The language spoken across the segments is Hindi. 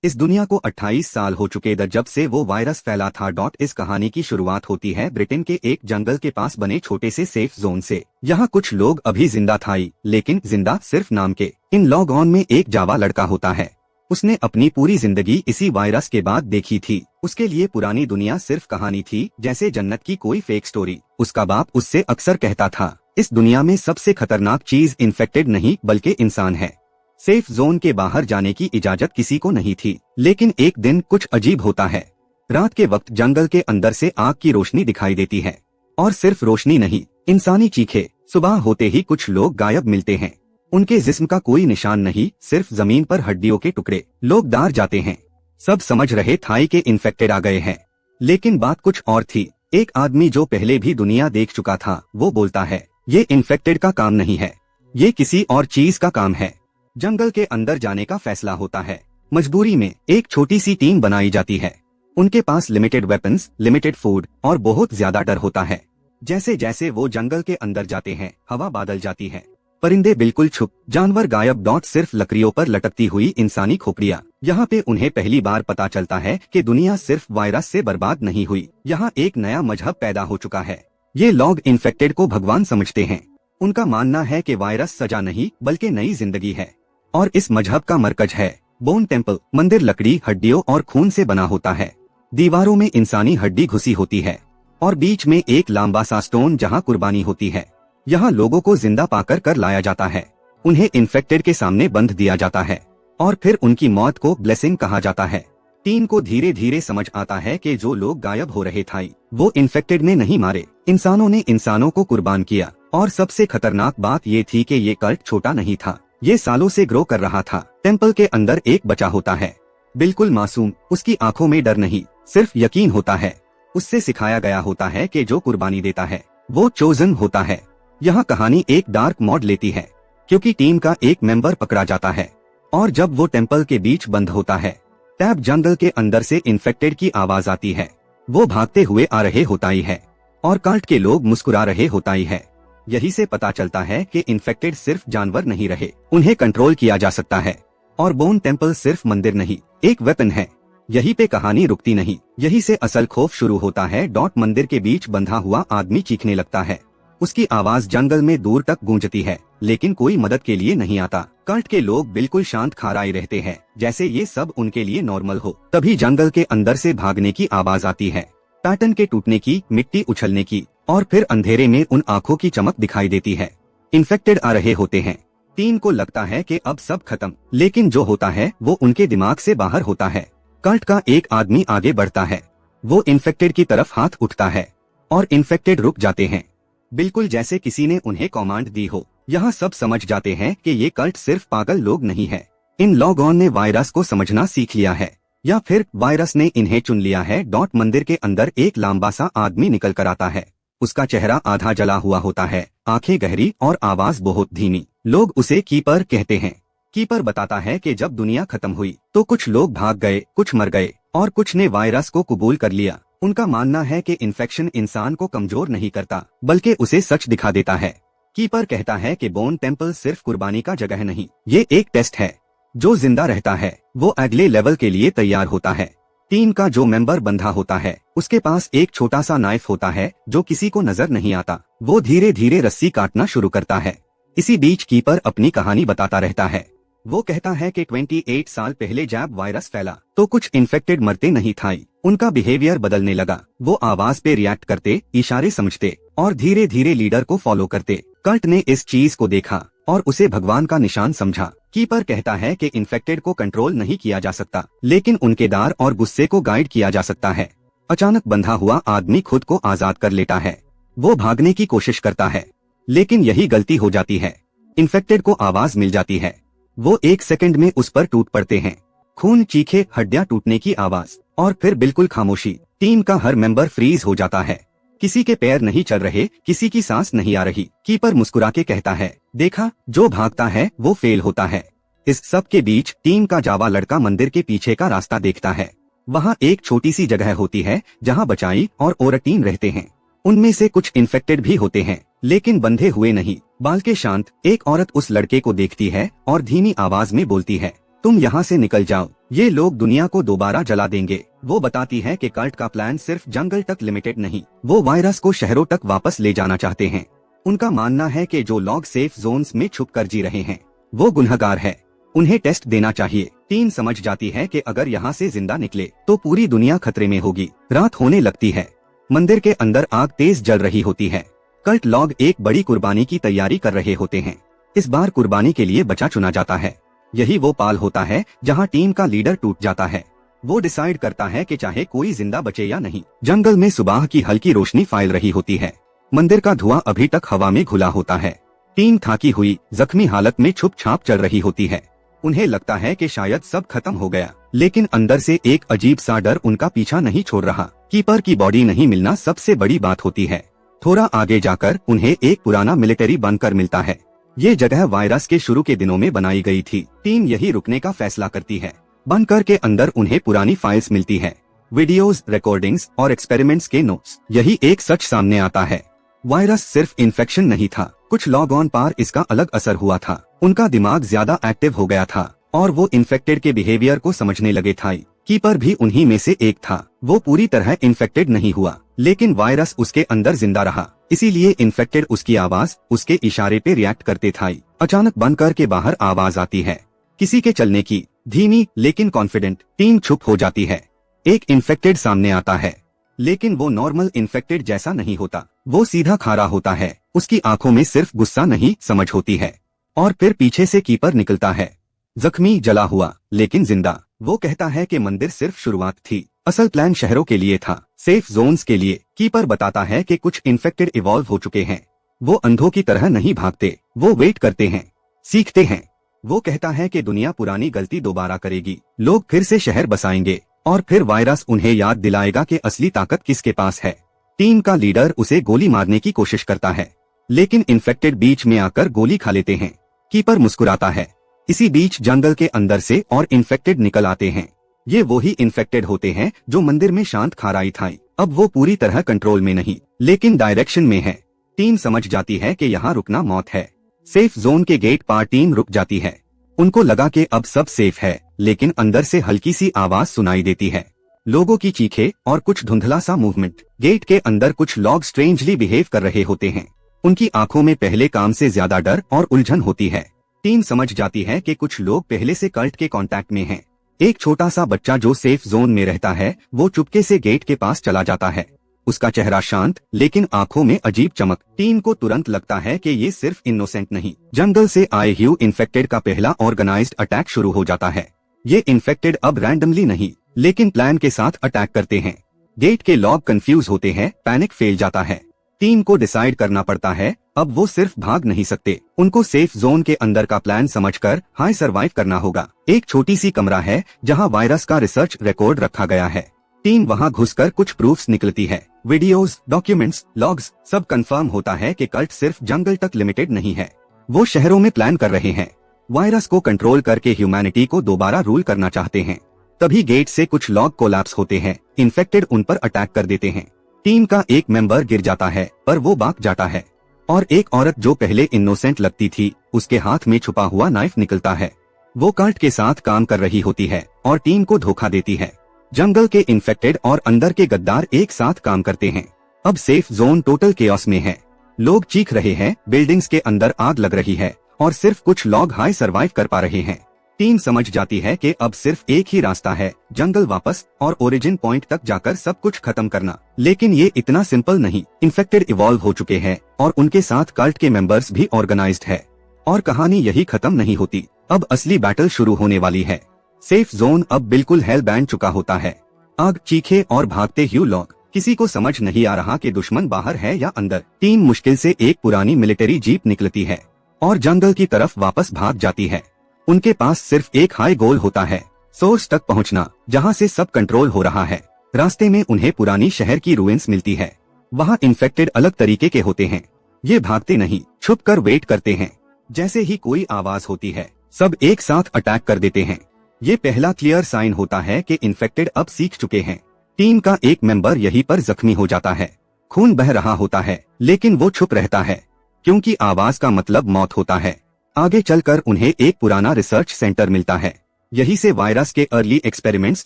इस दुनिया को 28 साल हो चुके जब से वो वायरस फैला था। इस कहानी की शुरुआत होती है ब्रिटेन के एक जंगल के पास बने छोटे से सेफ जोन से। यहाँ कुछ लोग अभी जिंदा थे, लेकिन जिंदा सिर्फ नाम के। इन लोगों में एक जावा लड़का होता है। उसने अपनी पूरी जिंदगी इसी वायरस के बाद देखी थी। उसके लिए पुरानी दुनिया सिर्फ कहानी थी, जैसे जन्नत की कोई फेक स्टोरी। उसका बाप उससे अक्सर कहता था, इस दुनिया में सबसे खतरनाक चीज इन्फेक्टेड नहीं बल्कि इंसान है। सेफ जोन के बाहर जाने की इजाजत किसी को नहीं थी। लेकिन एक दिन कुछ अजीब होता है। रात के वक्त जंगल के अंदर से आग की रोशनी दिखाई देती है, और सिर्फ रोशनी नहीं, इंसानी चीखे। सुबह होते ही कुछ लोग गायब मिलते हैं। उनके जिस्म का कोई निशान नहीं, सिर्फ जमीन पर हड्डियों के टुकड़े। लोग डर जाते हैं। सब समझ रहे थे कि इन्फेक्टेड आ गए हैं, लेकिन बात कुछ और थी। एक आदमी जो पहले भी दुनिया देख चुका था, वो बोलता है, ये इन्फेक्टेड का काम नहीं है, ये किसी और चीज का काम है। जंगल के अंदर जाने का फैसला होता है। मजबूरी में एक छोटी सी टीम बनाई जाती है। उनके पास लिमिटेड वेपन्स, लिमिटेड फूड और बहुत ज्यादा डर होता है। जैसे जैसे वो जंगल के अंदर जाते हैं, हवा बादल जाती है। परिंदे बिल्कुल छुप, जानवर गायब। सिर्फ लकड़ियों पर लटकती हुई इंसानी खोपड़ियाँ। यहाँ पे उन्हें पहली बार पता चलता है कि दुनिया सिर्फ वायरस से बर्बाद नहीं हुई। यहाँ एक नया मजहब पैदा हो चुका है। ये लोग इन्फेक्टेड को भगवान समझते हैं। उनका मानना है कि वायरस सजा नहीं बल्कि नई जिंदगी है। और इस मजहब का मरकज है बोन टेम्पल। मंदिर लकड़ी, हड्डियों और खून से बना होता है। दीवारों में इंसानी हड्डी घुसी होती है, और बीच में एक लंबा सा स्टोन जहाँ कुर्बानी होती है। यहाँ लोगों को जिंदा पाकर कर लाया जाता है। उन्हें इन्फेक्टेड के सामने बंध दिया जाता है, और फिर उनकी मौत को ब्लेसिंग कहा जाता है। टीम को धीरे धीरे समझ आता है कि जो लोग गायब हो रहे थे, वो इन्फेक्टेड ने नहीं मारे, इंसानों ने इंसानों को कुर्बान किया। और सबसे खतरनाक बात ये थी कि ये कल्ट छोटा नहीं था, ये सालों से ग्रो कर रहा था। टेम्पल के अंदर एक बच्चा होता है, बिल्कुल मासूम। उसकी आंखों में डर नहीं, सिर्फ यकीन होता है। उससे सिखाया गया होता है कि जो कुर्बानी देता है वो चोजन होता है। यहाँ कहानी एक डार्क मोड लेती है, क्योंकि टीम का एक मेंबर पकड़ा जाता है, और जब वो टेम्पल के बीच बंद होता है, तब जंगल के अंदर से इन्फेक्टेड की आवाज आती है। वो भागते हुए आ रहे होता ही है, और कल्ट के लोग मुस्कुरा रहे होता ही है। यही से पता चलता है कि इन्फेक्टेड सिर्फ जानवर नहीं रहे, उन्हें कंट्रोल किया जा सकता है। और बोन टेम्पल सिर्फ मंदिर नहीं, एक वेपन है। यही पे कहानी रुकती नहीं, यही से असल खौफ शुरू होता है। मंदिर के बीच बंधा हुआ आदमी चीखने लगता है। उसकी आवाज जंगल में दूर तक गूंजती है, लेकिन कोई मदद के लिए नहीं आता। कल्ट के लोग बिल्कुल शांत खाराई रहते हैं, जैसे ये सब उनके लिए नॉर्मल हो। तभी जंगल के अंदर से भागने की आवाज आती है, पैटर्न के टूटने की, मिट्टी उछलने की, और फिर अंधेरे में उन आंखों की चमक दिखाई देती है। इन्फेक्टेड आ रहे होते हैं। टीम को लगता है कि अब सब खत्म, लेकिन जो होता है वो उनके दिमाग से बाहर होता है। कल्ट का एक आदमी आगे बढ़ता है। वो इन्फेक्टेड की तरफ हाथ उठता है, और इन्फेक्टेड रुक जाते हैं, बिल्कुल जैसे किसी ने उन्हें कमांड दी हो। यहाँ सब समझ जाते हैं कि ये कल्ट सिर्फ पागल लोग नहीं है। इन लोगों ने वायरस को समझना सीख लिया है, या फिर वायरस ने इन्हें चुन लिया है। मंदिर के अंदर एक लंबा सा आदमी निकल कर आता है। उसका चेहरा आधा जला हुआ होता है, आंखें गहरी और आवाज बहुत धीमी। लोग उसे कीपर कहते हैं। कीपर बताता है कि जब दुनिया खत्म हुई तो कुछ लोग भाग गए, कुछ मर गए, और कुछ ने वायरस को कबूल कर लिया। उनका मानना है कि इन्फेक्शन इंसान को कमजोर नहीं करता, बल्कि उसे सच दिखा देता है। कीपर कहता है कि बोन टेम्पल सिर्फ कुर्बानी का जगह नहीं, ये एक टेस्ट है। जो जिंदा रहता है वो अगले लेवल के लिए तैयार होता है। टीम का जो मेंबर बंधा होता है, उसके पास एक छोटा सा नाइफ होता है जो किसी को नजर नहीं आता। वो धीरे धीरे रस्सी काटना शुरू करता है। इसी बीच कीपर अपनी कहानी बताता रहता है। वो कहता है कि 28 साल पहले जब वायरस फैला तो कुछ इन्फेक्टेड मरते नहीं थे, उनका बिहेवियर बदलने लगा। वो आवाज पे रिएक्ट करते, इशारे समझते, और धीरे धीरे लीडर को फॉलो करते। कल्ट ने इस चीज को देखा और उसे भगवान का निशान समझा। कीपर कहता है कि इन्फेक्टेड को कंट्रोल नहीं किया जा सकता, लेकिन उनके डर और गुस्से को गाइड किया जा सकता है। अचानक बंधा हुआ आदमी खुद को आजाद कर लेता है। वो भागने की कोशिश करता है, लेकिन यही गलती हो जाती है। इन्फेक्टेड को आवाज मिल जाती है। वो एक सेकंड में उस पर टूट पड़ते हैं। खून, चीखे, हड्डियां टूटने की आवाज, और फिर बिल्कुल खामोशी। टीम का हर मेंबर फ्रीज हो जाता है। किसी के पैर नहीं चल रहे, किसी की सांस नहीं आ रही। कीपर मुस्कुरा के कहता है, देखा, जो भागता है वो फेल होता है। इस सब के बीच टीम का जावा लड़का मंदिर के पीछे का रास्ता देखता है। वहाँ एक छोटी सी जगह होती है जहाँ बचाई और औरतें रहते हैं। उनमें से कुछ इन्फेक्टेड भी होते हैं, लेकिन बंधे हुए नहीं। बाल के शांत एक औरत उस लड़के को देखती है और धीमी आवाज में बोलती है, तुम यहाँ से निकल जाओ, ये लोग दुनिया को दोबारा जला देंगे। वो बताती है कि कल्ट का प्लान सिर्फ जंगल तक लिमिटेड नहीं, वो वायरस को शहरों तक वापस ले जाना चाहते हैं। उनका मानना है कि जो लोग सेफ जोन्स में छुप कर जी रहे हैं वो गुनहगार है, उन्हें टेस्ट देना चाहिए। टीम समझ जाती है कि अगर यहाँ से जिंदा निकले तो पूरी दुनिया खतरे में होगी। रात होने लगती है, मंदिर के अंदर आग तेज जल रही होती है। कल्ट लोग एक बड़ी कुर्बानी की तैयारी कर रहे होते हैं। इस बार कुर्बानी के लिए बच्चा चुना जाता है। यही वो पाल होता है जहां टीम का लीडर टूट जाता है। वो डिसाइड करता है कि चाहे कोई जिंदा बचे या नहीं। जंगल में सुबह की हल्की रोशनी फैल रही होती है। मंदिर का धुआं अभी तक हवा में घुला होता है। टीम थाकी हुई जख्मी हालत में छुप छाप चल रही होती है। उन्हें लगता है कि शायद सब खत्म हो गया, लेकिन अंदर से एक अजीब सा डर उनका पीछा नहीं छोड़ रहा। कीपर की बॉडी नहीं मिलना सबसे बड़ी बात होती है। थोड़ा आगे जाकर उन्हें एक पुराना मिलिट्री बंकर मिलता है। ये जगह वायरस के शुरू के दिनों में बनाई गई थी। टीम यही रुकने का फैसला करती है। बंकर के अंदर उन्हें पुरानी फाइल्स मिलती है, वीडियोस, रिकॉर्डिंग्स और एक्सपेरिमेंट्स के नोट्स। यही एक सच सामने आता है, वायरस सिर्फ इन्फेक्शन नहीं था, कुछ लॉग ऑन पर इसका अलग असर हुआ था। उनका दिमाग ज्यादा एक्टिव हो गया था और वो इन्फेक्टेड के बिहेवियर को समझने लगे थे। कीपर भी उन्हीं में से एक था। वो पूरी तरह इन्फेक्टेड नहीं हुआ, लेकिन वायरस उसके अंदर जिंदा रहा, इसीलिए इन्फेक्टेड उसकी आवाज, उसके इशारे पे रिएक्ट करते थे। अचानक बंकर के बाहर आवाज आती है, किसी के चलने की, धीमी लेकिन कॉन्फिडेंट। टीम चुप हो जाती है। एक इन्फेक्टेड सामने आता है, लेकिन वो नॉर्मल इन्फेक्टेड जैसा नहीं होता। वो सीधा खड़ा होता है, उसकी आंखों में सिर्फ गुस्सा नहीं समझ होती है। और फिर पीछे से कीपर निकलता है, जख्मी, जला हुआ लेकिन जिंदा। वो कहता है कि मंदिर सिर्फ शुरुआत थी, असल प्लान शहरों के लिए था, सेफ जोन्स के लिए। कीपर बताता है कि कुछ इन्फेक्टेड इवॉल्व हो चुके हैं। वो अंधों की तरह नहीं भागते, वो वेट करते हैं, सीखते हैं। वो कहता है कि दुनिया पुरानी गलती दोबारा करेगी, लोग फिर से शहर बसाएंगे और फिर वायरस उन्हें याद दिलाएगा कि असली ताकत किसके पास है। टीम का लीडर उसे गोली मारने की कोशिश करता है, लेकिन इन्फेक्टेड बीच में आकर गोली खा लेते हैं। कीपर मुस्कुराता है। इसी बीच जंगल के अंदर से और इन्फेक्टेड निकल आते हैं। ये वही इन्फेक्टेड होते हैं जो मंदिर में शांत खाराई था। अब वो पूरी तरह कंट्रोल में नहीं, लेकिन डायरेक्शन में है। टीम समझ जाती है कि यहाँ रुकना मौत है। सेफ जोन के गेट पर टीम रुक जाती है। उनको लगा कि अब सब सेफ है, लेकिन अंदर से हल्की सी आवाज सुनाई देती है, लोगों की चीखें और कुछ धुंधला सा मूवमेंट। गेट के अंदर कुछ लोग स्ट्रेंजली बिहेव कर रहे होते हैं। उनकी आंखों में पहले काम से ज्यादा डर और उलझन होती है। टीम समझ जाती है कि कुछ लोग पहले से कल्ट के कांटेक्ट में हैं। एक छोटा सा बच्चा जो सेफ जोन में रहता है, वो चुपके से गेट के पास चला जाता है। उसका चेहरा शांत, लेकिन आंखों में अजीब चमक। टीम को तुरंत लगता है कि ये सिर्फ इनोसेंट नहीं, जंगल से आए ह्यू इन्फेक्टेड का पहला ऑर्गेनाइज्ड अटैक शुरू हो जाता है। ये इन्फेक्टेड अब रैंडमली नहीं, लेकिन प्लान के साथ अटैक करते हैं। गेट के लोग कंफ्यूज होते हैं, पैनिक फैल जाता है। टीम को डिसाइड करना पड़ता है, अब वो सिर्फ भाग नहीं सकते, उनको सेफ जोन के अंदर का प्लान समझकर हाई सरवाइव करना होगा। एक छोटी सी कमरा है जहां वायरस का रिसर्च रिकॉर्ड रखा गया है। टीम वहां घुसकर कुछ प्रूफ्स निकलती है, वीडियोस, डॉक्यूमेंट्स, लॉग्स। सब कंफर्म होता है कि कल्ट सिर्फ जंगल तक लिमिटेड नहीं है, वो शहरों में प्लान कर रहे हैं। वायरस को कंट्रोल करके ह्यूमैनिटी को दोबारा रूल करना चाहते हैं। तभी गेट से कुछ लोग कोलैप्स होते हैं, इन्फेक्टेड उन पर अटैक कर देते हैं। टीम का एक मेंबर गिर जाता है, पर वो भाग जाता है और एक औरत जो पहले इनोसेंट लगती थी, उसके हाथ में छुपा हुआ नाइफ निकलता है। वो कल्ट के साथ काम कर रही होती है और टीम को धोखा देती है। जंगल के इन्फेक्टेड और अंदर के गद्दार एक साथ काम करते हैं। अब सेफ जोन टोटल केओस में है। लोग चीख रहे हैं, बिल्डिंग्स के अंदर आग लग रही है और सिर्फ कुछ लोग हाई सरवाइव कर पा रहे हैं। टीम समझ जाती है कि अब सिर्फ एक ही रास्ता है, जंगल वापस और ओरिजिन पॉइंट तक जाकर सब कुछ खत्म करना। लेकिन ये इतना सिंपल नहीं। इन्फेक्टेड इवॉल्व हो चुके हैं और उनके साथ कल्ट के मेंबर्स भी ऑर्गेनाइज्ड है। और कहानी यही खत्म नहीं होती, अब असली बैटल शुरू होने वाली है। सेफ जोन अब बिल्कुल हेल बैन चुका होता है। आग, चीखे और भागते ह्यू लोग। किसी को समझ नहीं आ रहा कि दुश्मन बाहर है या अंदर। टीम मुश्किल से एक पुरानी मिलिट्री जीप निकलती है और जंगल की तरफ वापस भाग जाती है। उनके पास सिर्फ एक हाई गोल होता है, सोर्स तक पहुंचना, जहां से सब कंट्रोल हो रहा है। रास्ते में उन्हें पुरानी शहर की रुइंस मिलती है। वहां इन्फेक्टेड अलग तरीके के होते हैं। ये भागते नहीं, छुप कर वेट करते हैं। जैसे ही कोई आवाज होती है, सब एक साथ अटैक कर देते हैं। ये पहला क्लियर साइन होता है कि इन्फेक्टेड अब सीख चुके हैं। टीम का एक मेंबर यहीं पर जख्मी हो जाता है। खून बह रहा होता है, लेकिन वो छुप रहता है, क्योंकि आवाज का मतलब मौत होता है। आगे चलकर उन्हें एक पुराना रिसर्च सेंटर मिलता है। यही से वायरस के अर्ली एक्सपेरिमेंट्स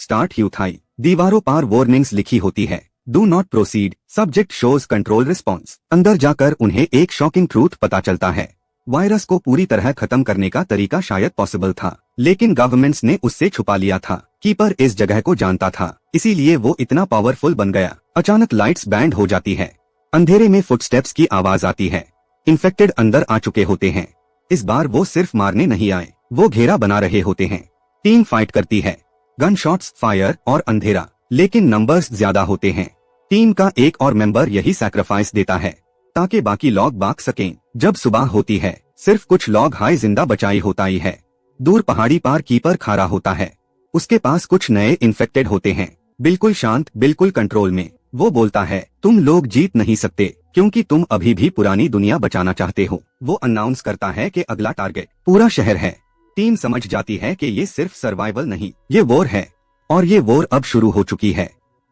स्टार्ट हुई था। दीवारों पर वार्निंग्स लिखी होती है, do not proceed, subject shows control response. अंदर जाकर उन्हें एक शॉकिंग ट्रूथ पता चलता है, वायरस को पूरी तरह खत्म करने का तरीका शायद पॉसिबल था, लेकिन गवर्नमेंट्स ने उससे छुपा लिया था। कीपर इस जगह को जानता था, इसीलिए वो इतना पावरफुल बन गया। अचानक लाइट्स बैंड हो जाती है, अंधेरे में फुटस्टेप्स की आवाज आती है। इन्फेक्टेड अंदर आ चुके होते हैं। इस बार वो सिर्फ मारने नहीं आए, वो घेरा बना रहे होते हैं। टीम फाइट करती है, गन शॉट्स, फायर और अंधेरा, लेकिन नंबर्स ज्यादा होते हैं। टीम का एक और मेंबर यही सैक्रिफाइस देता है ताकि बाकी लोग भाग सकें। जब सुबह होती है, सिर्फ कुछ लोग हाई जिंदा बचाई होता ही है। दूर पहाड़ी पार कीपर खड़ा होता है, उसके पास कुछ नए इन्फेक्टेड होते हैं, बिल्कुल शांत, बिल्कुल कंट्रोल में। वो बोलता है, तुम लोग जीत नहीं सकते क्योंकि तुम अभी भी पुरानी दुनिया बचाना चाहते हो। वो अनाउंस करता है कि अगला टारगेट पूरा शहर है। टीम समझ जाती है कि ये सिर्फ सर्वाइवल नहीं, ये वॉर है, और ये वॉर अब शुरू हो चुकी है।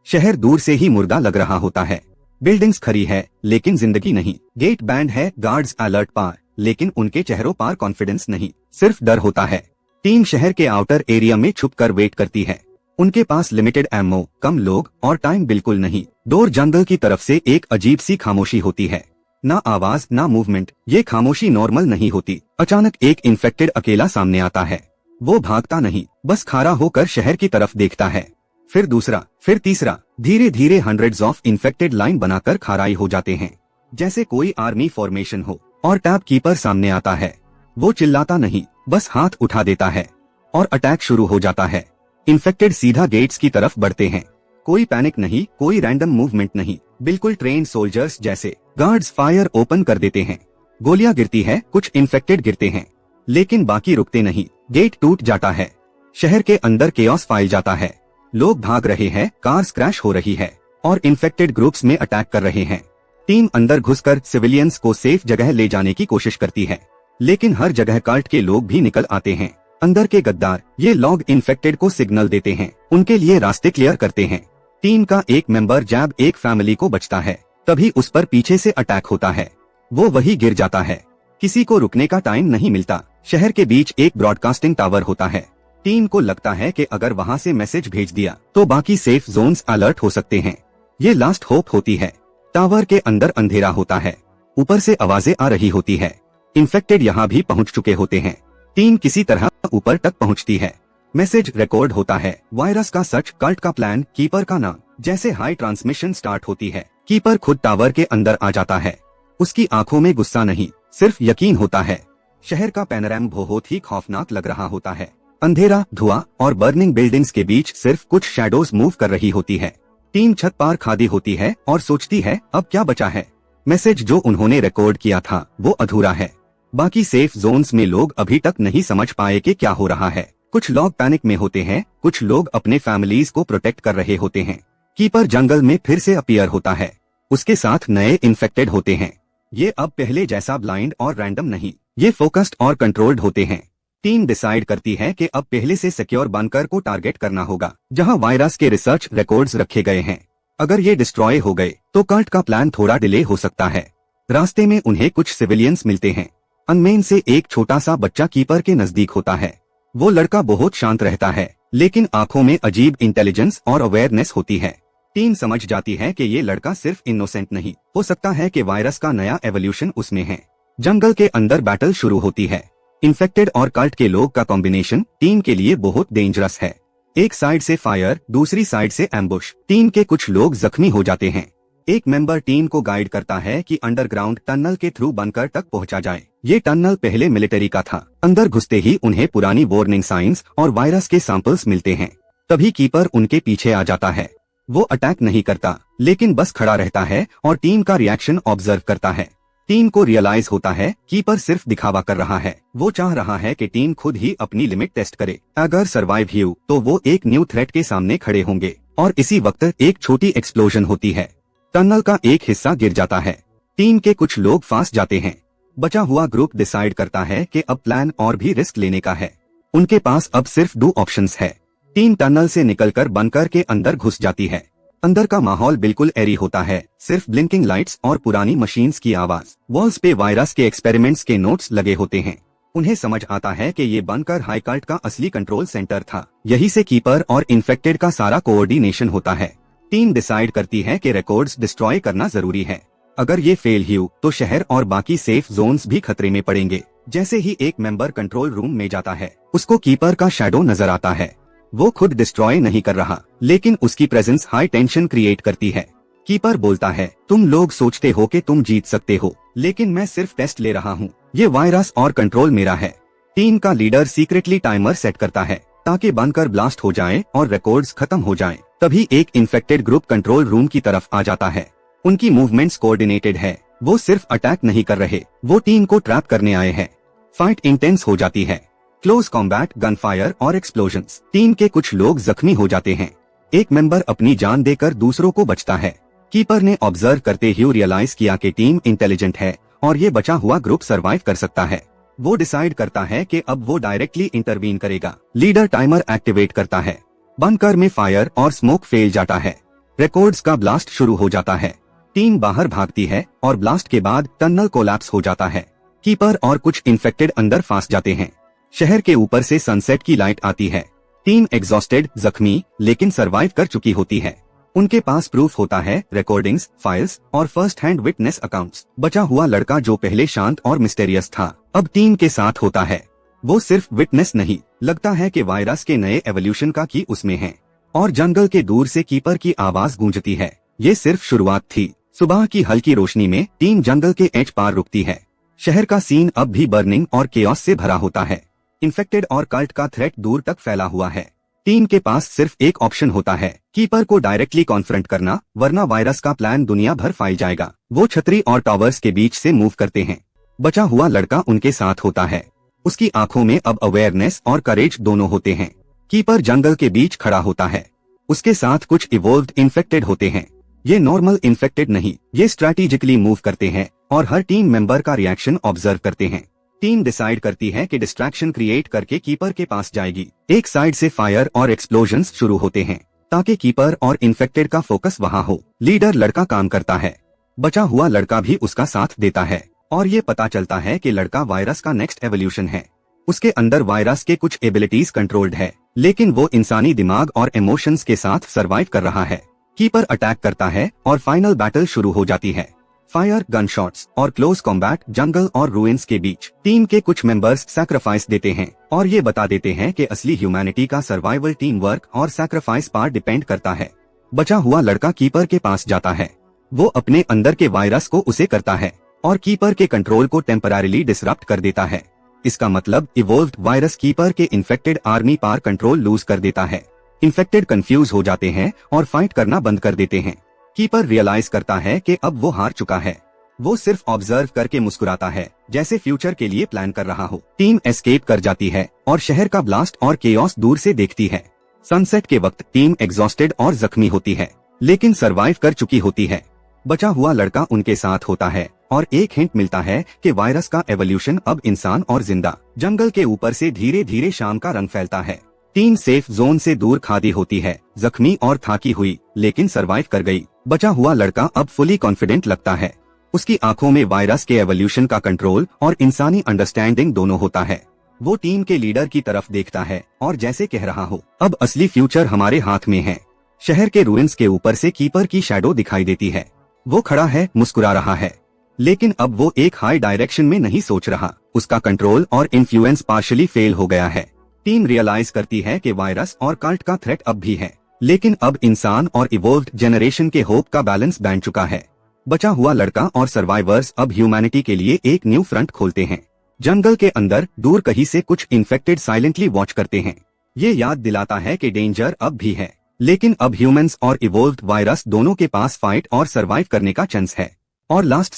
शहर दूर से ही मुर्दा लग रहा होता है, बिल्डिंग्स खड़ी है लेकिन जिंदगी नहीं, गेट बैंड है, गार्ड्स अलर्ट पार, लेकिन उनके चेहरों पर कॉन्फिडेंस नहीं, सिर्फ डर होता है। टीम शहर के आउटर एरिया में छुपकर वेट करती है, उनके पास लिमिटेड एमओ, कम लोग और टाइम बिल्कुल नहीं। दूर जंगल की तरफ से एक अजीब सी खामोशी होती है, ना आवाज ना मूवमेंट। ये खामोशी नॉर्मल नहीं होती। अचानक एक इन्फेक्टेड अकेला सामने आता है, वो भागता नहीं, बस खड़ा होकर शहर की तरफ देखता है। फिर दूसरा, फिर तीसरा, धीरे धीरे हंड्रेड्स ऑफ इन्फेक्टेड लाइन बनाकर खड़ाई हो जाते हैं, जैसे कोई आर्मी फॉर्मेशन हो। और टैब कीपर सामने आता है, वो चिल्लाता नहीं, बस हाथ उठा देता है और अटैक शुरू हो जाता है। इन्फेक्टेड सीधा गेट्स की तरफ बढ़ते हैं, कोई पैनिक नहीं, कोई रैंडम मूवमेंट नहीं, बिल्कुल ट्रेन सोल्जर्स जैसे। गार्ड्स फायर ओपन कर देते हैं, गोलियां गिरती है, कुछ इन्फेक्टेड गिरते हैं, लेकिन बाकी रुकते नहीं। गेट टूट जाता है, शहर के अंदर केओस फैल जाता है, लोग भाग रहे हैं, कार्स क्रैश हो रही है और इन्फेक्टेड ग्रुप्स में अटैक कर रहे हैं। टीम अंदर घुसकर सिविलियंस को सेफ जगह ले जाने की कोशिश करती है, लेकिन हर जगह कल्ट के लोग भी निकल आते हैं। अंदर के गद्दार, ये लोग इन्फेक्टेड को सिग्नल देते हैं, उनके लिए रास्ते क्लियर करते हैं। टीम का एक मेंबर जैब एक फैमिली को बचता है, तभी उस पर पीछे से अटैक होता है, वो वही गिर जाता है। किसी को रुकने का टाइम नहीं मिलता। शहर के बीच एक ब्रॉडकास्टिंग टावर होता है, टीम को लगता है कि अगर वहाँ से मैसेज भेज दिया तो बाकी सेफ जोन्स अलर्ट हो सकते हैं। ये लास्ट होप होती है। टावर के अंदर अंधेरा होता है, ऊपर से आवाजें आ रही होती है, इन्फेक्टेड यहाँ भी पहुँच चुके होते हैं। टीम किसी तरह ऊपर तक पहुँचती है, मैसेज रिकॉर्ड होता है, वायरस का सच, कल्ट का प्लान, कीपर का नाम। जैसे हाई ट्रांसमिशन स्टार्ट होती है, कीपर खुद टावर के अंदर आ जाता है, उसकी आंखों में गुस्सा नहीं, सिर्फ यकीन होता है। शहर का पैनोरामा बहुत ही खौफनाक लग रहा होता है, अंधेरा, धुआं और बर्निंग बिल्डिंग्स के बीच सिर्फ कुछ शैडोज मूव कर रही होती है। टीम छत पार खड़ी होती है और सोचती है, अब क्या बचा है। मैसेज जो उन्होंने रिकॉर्ड किया था वो अधूरा है, बाकी सेफ जोन्स में लोग अभी तक नहीं समझ पाए कि क्या हो रहा है। कुछ लोग पैनिक में होते हैं, कुछ लोग अपने फैमिलीज को प्रोटेक्ट कर रहे होते हैं। कीपर जंगल में फिर से अपीयर होता है, उसके साथ नए इन्फेक्टेड होते हैं। ये अब पहले जैसा ब्लाइंड और रैंडम नहीं, ये फोकस्ड और कंट्रोल्ड होते हैं। टीम डिसाइड करती है कि अब पहले से सिक्योर बंकर को टारगेट करना होगा, जहां वायरस के रिसर्च रिकॉर्ड्स रखे गए हैं। अगर ये डिस्ट्रॉय हो गए तो कल्ट का प्लान थोड़ा डिले हो सकता है। रास्ते में उन्हें कुछ सिविलियंस मिलते हैं, अनमेन से एक छोटा सा बच्चा कीपर के नजदीक होता है। वो लड़का बहुत शांत रहता है, लेकिन आंखों में अजीब इंटेलिजेंस और अवेयरनेस होती है। टीम समझ जाती है कि ये लड़का सिर्फ इनोसेंट नहीं, हो सकता है कि वायरस का नया एवोल्यूशन उसमें है। जंगल के अंदर बैटल शुरू होती है, इन्फेक्टेड और कल्ट के लोग का कॉम्बिनेशन टीम के लिए बहुत डेंजरस है। एक साइड से फायर, दूसरी साइड से एम्बुश। टीम के कुछ लोग जख्मी हो जाते हैं। एक मेंबर टीम को गाइड करता है कि अंडरग्राउंड टनल के थ्रू बंकर तक पहुंचा जाए। ये टनल पहले मिलिट्री का था। अंदर घुसते ही उन्हें पुरानी वार्निंग साइंस और वायरस के सैंपल्स मिलते हैं। तभी कीपर उनके पीछे आ जाता है। वो अटैक नहीं करता, लेकिन बस खड़ा रहता है और टीम का रिएक्शन ऑब्जर्व करता है। टीम को रियलाइज होता है कीपर सिर्फ दिखावा कर रहा है। वो चाह रहा है कि टीम खुद ही अपनी लिमिट टेस्ट करे। अगर सरवाइव हुई तो वो एक न्यू थ्रेट के सामने खड़े होंगे। और इसी वक्त एक छोटी एक्सप्लोजन होती है, टनल का एक हिस्सा गिर जाता है। टीम के कुछ लोग फंस जाते हैं। बचा हुआ ग्रुप डिसाइड करता है कि अब प्लान और भी रिस्क लेने का है। उनके पास अब सिर्फ 2 ऑप्शंस है। टीम टनल से निकलकर बंकर के अंदर घुस जाती है। अंदर का माहौल बिल्कुल एरी होता है, सिर्फ ब्लिंकिंग लाइट्स और पुरानी मशीन्स की आवाज। वॉल्स पे वायरस के एक्सपेरिमेंट्स के नोट्स लगे होते हैं। उन्हें समझ आता है कि ये बनकर हाई कल्ट का असली कंट्रोल सेंटर था। यही से कीपर और इन्फेक्टेड का सारा कोऑर्डिनेशन होता है। टीम डिसाइड करती है कि रिकॉर्ड्स डिस्ट्रॉय करना जरूरी है। अगर ये फेल हुई तो शहर और बाकी सेफ जोन्स भी खतरे में पड़ेंगे। जैसे ही एक मेंबर कंट्रोल रूम में जाता है, उसको कीपर का शैडो नजर आता है। वो खुद डिस्ट्रॉय नहीं कर रहा, लेकिन उसकी प्रेजेंस हाई टेंशन क्रिएट करती है। कीपर बोलता है, तुम लोग सोचते हो कि तुम जीत सकते हो, लेकिन मैं सिर्फ टेस्ट ले रहा हूँ। ये वायरस और कंट्रोल मेरा है। टीम का लीडर सीक्रेटली टाइमर सेट करता है ताकि बनकर ब्लास्ट हो जाए और रिकॉर्ड्स खत्म हो जाएं। तभी एक इन्फेक्टेड ग्रुप कंट्रोल रूम की तरफ आ जाता है। उनकी मूवमेंट्स कोऑर्डिनेटेड है। वो सिर्फ अटैक नहीं कर रहे, वो टीम को ट्रैप करने आए हैं। फाइट इंटेंस हो जाती है। क्लोज कॉम्बैट, गन फायर और एक्सप्लोजन्स। टीम के कुछ लोग जख्मी हो जाते हैं। एक मेंबर अपनी जान देकर दूसरों को बचता है। कीपर ने ऑब्जर्व करते हुए रियलाइज किया कि टीम इंटेलिजेंट है और ये बचा हुआ ग्रुप सरवाइव कर सकता है। वो डिसाइड करता है कि अब वो डायरेक्टली इंटरवीन करेगा। लीडर टाइमर एक्टिवेट करता है। बंकर में फायर और स्मोक फैल जाता है। रिकॉर्ड्स का ब्लास्ट शुरू हो जाता है। टीम बाहर भागती है और ब्लास्ट के बाद टनल कोलैप्स हो जाता है। कीपर और कुछ इन्फेक्टेड अंदर फंस जाते हैं। शहर के ऊपर से सनसेट की लाइट आती है। टीम एग्जॉस्टेड, जख्मी, लेकिन सरवाइव कर चुकी होती है। उनके पास प्रूफ होता है, रिकॉर्डिंग्स, फाइल्स और फर्स्ट हैंड विटनेस अकाउंट्स। बचा हुआ लड़का जो पहले शांत और मिस्टेरियस था, अब टीम के साथ होता है। वो सिर्फ विटनेस नहीं, लगता है कि वायरस के नए एवोल्यूशन का की उसमें है। और जंगल के दूर से कीपर की आवाज गूंजती है। ये सिर्फ शुरुआत थी। सुबह की हल्की रोशनी में टीम जंगल के एज पार रुकती है। शहर का सीन अब भी बर्निंग और केओस से भरा होता है। इन्फेक्टेड और कल्ट का थ्रेट दूर तक फैला हुआ है। टीम के पास सिर्फ एक ऑप्शन होता है, कीपर को डायरेक्टली कॉन्फ्रंट करना, वरना वायरस का प्लान दुनिया भर फैल जाएगा। वो छतरी और टावर्स के बीच से मूव करते हैं। बचा हुआ लड़का उनके साथ होता है। उसकी आंखों में अब अवेयरनेस और करेज दोनों होते हैं। कीपर जंगल के बीच खड़ा होता है। उसके साथ कुछ इवोल्व्ड इन्फेक्टेड होते हैं। ये नॉर्मल इन्फेक्टेड नहीं, ये स्ट्रैटेजिकली मूव करते हैं और हर टीम मेंबर का रिएक्शन ऑब्जर्व करते हैं। टीम डिसाइड करती है कि डिस्ट्रैक्शन क्रिएट करके कीपर के पास जाएगी। एक साइड से फायर और एक्सप्लोजन्स शुरू होते हैं ताकि कीपर और इन्फेक्टेड का फोकस वहां हो। लीडर लड़का काम करता है। बचा हुआ लड़का भी उसका साथ देता है और ये पता चलता है कि लड़का वायरस का नेक्स्ट एवोल्यूशन है। उसके अंदर वायरस के कुछ एबिलिटीज कंट्रोल्ड है, लेकिन वो इंसानी दिमाग और इमोशंस के साथ सरवाइव कर रहा है। कीपर अटैक करता है और फाइनल बैटल शुरू हो जाती है। फायर, गन शॉट्स और क्लोज कॉम्बैट जंगल और रूइंस के बीच। टीम के कुछ मेंबर्स सैक्रिफाइस देते हैं और ये बता देते हैं कि असली ह्यूमैनिटी का सर्वाइवल टीम वर्क और सैक्रिफाइस पर डिपेंड करता है। बचा हुआ लड़का कीपर के पास जाता है। वो अपने अंदर के वायरस को उसे करता है और कीपर के कंट्रोल को टेम्पररीली डिसरप्ट कर देता है। इसका मतलब इवोल्व्ड वायरस कीपर के इन्फेक्टेड आर्मी पर कंट्रोल लूज कर देता है। इन्फेक्टेड कंफ्यूज हो जाते हैं और फाइट करना बंद कर देते हैं। कीपर रियलाइज करता है कि अब वो हार चुका है। वो सिर्फ ऑब्जर्व करके मुस्कुराता है, जैसे फ्यूचर के लिए प्लान कर रहा हो। टीम एस्केप कर जाती है और शहर का ब्लास्ट और केओस दूर से देखती है। सनसेट के वक्त टीम एग्जॉस्टेड और जख्मी होती है, लेकिन सरवाइव कर चुकी होती है। बचा हुआ लड़का उनके साथ होता है और एक हिंट मिलता है कि वायरस का एवोल्यूशन अब इंसान और जिंदा। जंगल के ऊपर से धीरे धीरे शाम का रंग फैलता है। टीम सेफ जोन से दूर खादी होती है, जख्मी और थाकी हुई, लेकिन सरवाइव कर गई। बचा हुआ लड़का अब फुली कॉन्फिडेंट लगता है। उसकी आंखों में वायरस के एवोल्यूशन का कंट्रोल और इंसानी अंडरस्टैंडिंग दोनों होता है। वो टीम के लीडर की तरफ देखता है और जैसे कह रहा हो, अब असली फ्यूचर हमारे हाथ में है। शहर के रूइंस के ऊपर से कीपर की शैडो दिखाई देती है। वो खड़ा है, मुस्कुरा रहा है, लेकिन अब वो एक हाई डायरेक्शन में नहीं सोच रहा। उसका कंट्रोल और इन्फ्लुएंस पार्शियली फेल हो गया है। टीम रियलाइज करती है कि वायरस और कल्ट का थ्रेट अब भी है, लेकिन अब इंसान और इवोल्व्ड जनरेशन के होप का बैलेंस बैंड चुका है। बचा हुआ लड़का और सर्वाइवर्स अब ह्यूमैनिटी के लिए एक न्यू फ्रंट खोलते हैं। जंगल के अंदर दूर कहीं से कुछ इन्फेक्टेड साइलेंटली वॉच करते हैं। ये याद दिलाता है कि डेंजर अब भी है, लेकिन अब ह्यूमंस और इवोल्व्ड वायरस दोनों के पास फाइट और सरवाइव करने का चांस है। और लास्ट